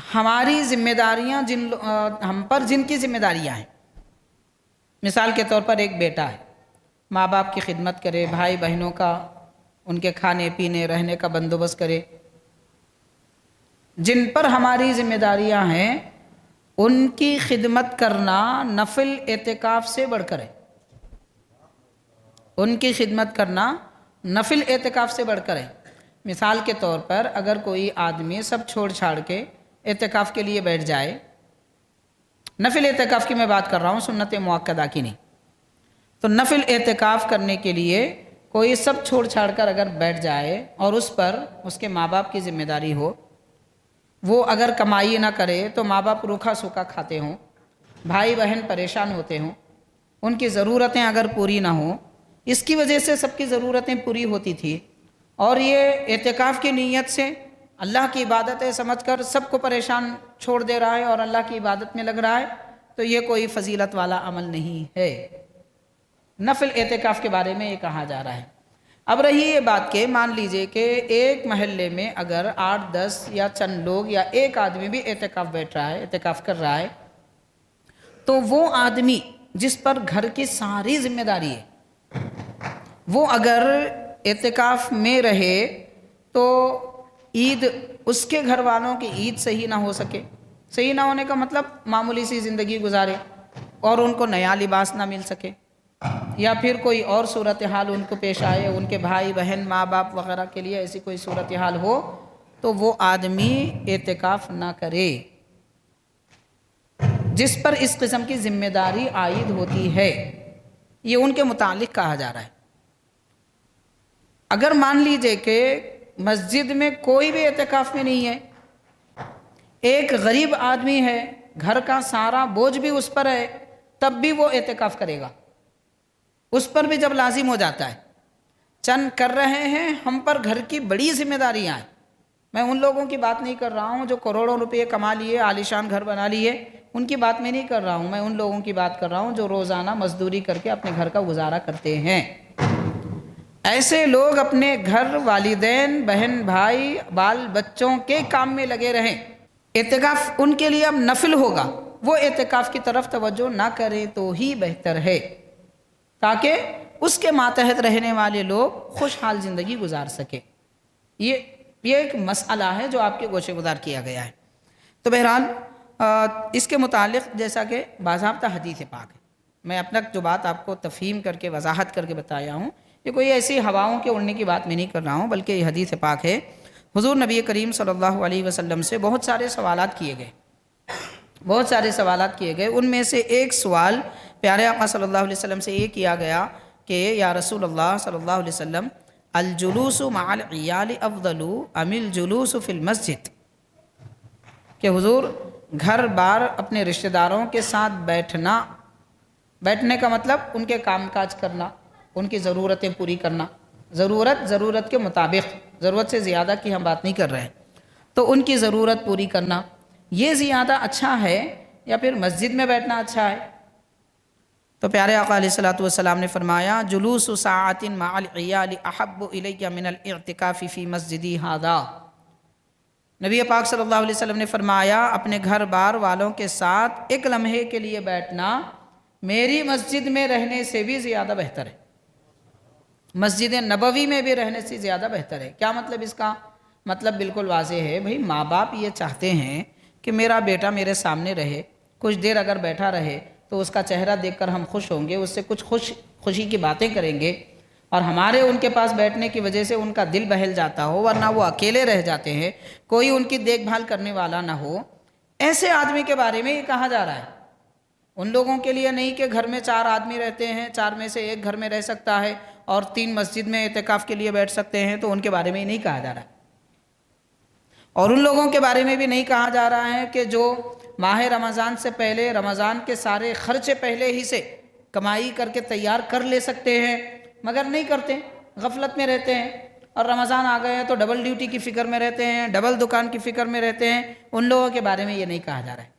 ہماری ذمہ داریاں ہم پر جن کی ذمہ داریاں ہیں، مثال کے طور پر ایک بیٹا ہے، ماں باپ کی خدمت کرے، بھائی بہنوں کا، ان کے کھانے پینے رہنے کا بندوبست کرے، جن پر ہماری ذمہ داریاں ہیں ان کی خدمت کرنا نفل اعتکاف سے بڑھ کر ہے۔ ان کی خدمت کرنا نفل اعتکاف سے بڑھ کر ہے۔ مثال کے طور پر اگر کوئی آدمی سب چھوڑ چھاڑ کے اعتکاف کے لیے بیٹھ جائے، نفل اعتکاف کی میں بات کر رہا ہوں، سنت مؤکدہ کی نہیں، تو نفل اعتکاف کرنے کے لیے کوئی سب چھوڑ چھاڑ کر اگر بیٹھ جائے اور اس پر اس کے ماں باپ کی ذمہ داری ہو، وہ اگر کمائی نہ کرے تو ماں باپ روکھا سوکھا کھاتے ہوں، بھائی بہن پریشان ہوتے ہوں، ان کی ضرورتیں اگر پوری نہ ہوں، اس کی وجہ سے سب کی ضرورتیں پوری ہوتی تھی، اور یہ اعتکاف کی نیت سے اللہ کی عبادت ہے سمجھ کر سب کو پریشان چھوڑ دے رہا ہے اور اللہ کی عبادت میں لگ رہا ہے، تو یہ کوئی فضیلت والا عمل نہیں ہے۔ نفل اعتکاف کے بارے میں یہ کہا جا رہا ہے۔ اب رہی یہ بات کہ مان لیجئے کہ ایک محلے میں اگر 8-10 یا چند لوگ یا ایک آدمی بھی اعتکاف بیٹھ رہا ہے، اعتکاف کر رہا ہے، تو وہ آدمی جس پر گھر کی ساری ذمہ داری ہے، وہ اگر اعتکاف میں رہے تو عید اس کے گھر والوں کی عید صحیح نہ ہو سکے، صحیح نہ ہونے کا مطلب معمولی سی زندگی گزارے اور ان کو نیا لباس نہ مل سکے، یا پھر کوئی اور صورتحال ان کو پیش آئے، ان کے بھائی بہن ماں باپ وغیرہ کے لیے ایسی کوئی صورتحال ہو تو وہ آدمی اعتکاف نہ کرے جس پر اس قسم کی ذمہ داری عائد ہوتی ہے۔ یہ ان کے متعلق کہا جا رہا ہے۔ اگر مان لیجئے کہ مسجد میں کوئی بھی اعتکاف میں نہیں ہے، ایک غریب آدمی ہے، گھر کا سارا بوجھ بھی اس پر ہے، تب بھی وہ اعتکاف کرے گا، اس پر بھی جب لازم ہو جاتا ہے۔ چند کر رہے ہیں، ہم پر گھر کی بڑی ذمہ داریاں ہیں۔ میں ان لوگوں کی بات نہیں کر رہا ہوں جو کروڑوں روپے کما لیے، عالیشان گھر بنا لیے، ان کی بات میں نہیں کر رہا ہوں، میں ان لوگوں کی بات کر رہا ہوں جو روزانہ مزدوری کر کے اپنے گھر کا گزارا کرتے ہیں۔ ایسے لوگ اپنے گھر، والدین، بہن بھائی، بال بچوں کے کام میں لگے رہیں، اعتکاف ان کے لیے اب نفل ہوگا، وہ اعتکاف کی طرف توجہ نہ کریں تو ہی بہتر ہے، تاکہ اس کے ماتحت رہنے والے لوگ خوشحال زندگی گزار سکیں۔ یہ ایک مسئلہ ہے جو آپ کے گوشے گزار کیا گیا ہے۔ تو بہرحال اس کے متعلق جیسا کہ باضابطہ حدیث پاک ہے، میں اپنا جو بات آپ کو تفہیم کر کے وضاحت کر کے بتایا ہوں، یہ کوئی ایسی ہواؤں کے اڑنے کی بات میں نہیں کر رہا ہوں، بلکہ یہ حدیث پاک ہے۔ حضور نبی کریم صلی اللہ علیہ وسلم سے بہت سارے سوالات کیے گئے، بہت سارے سوالات کیے گئے، ان میں سے ایک سوال پیارے آقا صلی اللہ علیہ وسلم سے یہ کیا گیا کہ یا رسول اللہ صلی اللہ علیہ وسلم، الجلوس مع العیال افضل ام الجلوس فی المسجد، کہ حضور گھر بار اپنے رشتہ داروں کے ساتھ بیٹھنے کا مطلب ان کے کام کاج کرنا، ان کی ضرورتیں پوری کرنا، ضرورت کے مطابق، ضرورت سے زیادہ کی ہم بات نہیں کر رہے ہیں، تو ان کی ضرورت پوری کرنا یہ زیادہ اچھا ہے یا پھر مسجد میں بیٹھنا اچھا ہے؟ تو پیارے آقا علیہ الصلوۃ والسلام نے فرمایا، جلوس ساعۃ مع العیال احب الی من الاعتکاف فی مسجدی ھذا۔ نبی پاک صلی اللہ علیہ وسلم نے فرمایا، اپنے گھر بار والوں کے ساتھ ایک لمحے کے لیے بیٹھنا میری مسجد میں رہنے سے بھی زیادہ بہتر ہے، مسجد نبوی میں بھی رہنے سے زیادہ بہتر ہے۔ کیا مطلب اس کا؟ مطلب بالکل واضح ہے، بھئی ماں باپ یہ چاہتے ہیں کہ میرا بیٹا میرے سامنے رہے، کچھ دیر اگر بیٹھا رہے تو اس کا چہرہ دیکھ کر ہم خوش ہوں گے، اس سے کچھ خوشی کی باتیں کریں گے، اور ہمارے ان کے پاس بیٹھنے کی وجہ سے ان کا دل بہل جاتا ہو، ورنہ وہ اکیلے رہ جاتے ہیں، کوئی ان کی دیکھ بھال کرنے والا نہ ہو۔ ایسے آدمی کے بارے میں یہ کہا جا رہا ہے، ان لوگوں کے لیے نہیں کہ گھر میں 4 آدمی رہتے ہیں، 4 میں سے ایک گھر میں رہ سکتا ہے اور 3 مسجد میں اعتکاف کے لیے بیٹھ سکتے ہیں، تو ان کے بارے میں یہ نہیں کہا جا رہا ہے۔ اور ان لوگوں کے بارے میں بھی نہیں کہا جا رہا ہے کہ جو ماہ رمضان سے پہلے رمضان کے سارے خرچے پہلے ہی سے کمائی کر کے تیار کر لے سکتے ہیں مگر نہیں کرتے، غفلت میں رہتے ہیں، اور رمضان آ گئے ہیں تو ڈبل ڈیوٹی کی فکر میں رہتے ہیں، ڈبل دکان کی فکر میں رہتے ہیں۔ ان لوگوں کے بارے میں یہ نہیں کہا جا رہا ہے،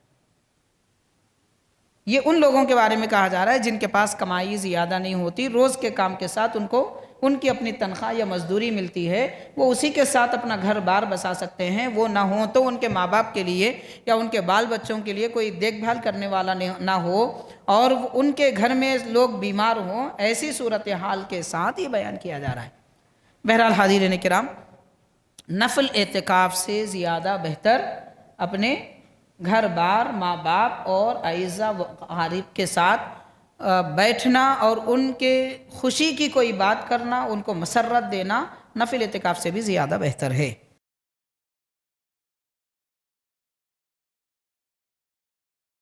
یہ ان لوگوں کے بارے میں کہا جا رہا ہے جن کے پاس کمائی زیادہ نہیں ہوتی، روز کے کام کے ساتھ ان کو ان کی اپنی تنخواہ یا مزدوری ملتی ہے، وہ اسی کے ساتھ اپنا گھر بار بسا سکتے ہیں، وہ نہ ہوں تو ان کے ماں باپ کے لیے یا ان کے بال بچوں کے لیے کوئی دیکھ بھال کرنے والا نہ ہو، اور ان کے گھر میں لوگ بیمار ہوں، ایسی صورتحال کے ساتھ یہ بیان کیا جا رہا ہے۔ بہرحال حاضرین کرام، نفل اعتکاف سے زیادہ بہتر اپنے گھر بار، ماں باپ اور اعزہ و اقارب کے ساتھ بیٹھنا اور ان کے خوشی کی کوئی بات کرنا، ان کو مسرت دینا نفل اعتکاف سے بھی زیادہ بہتر ہے۔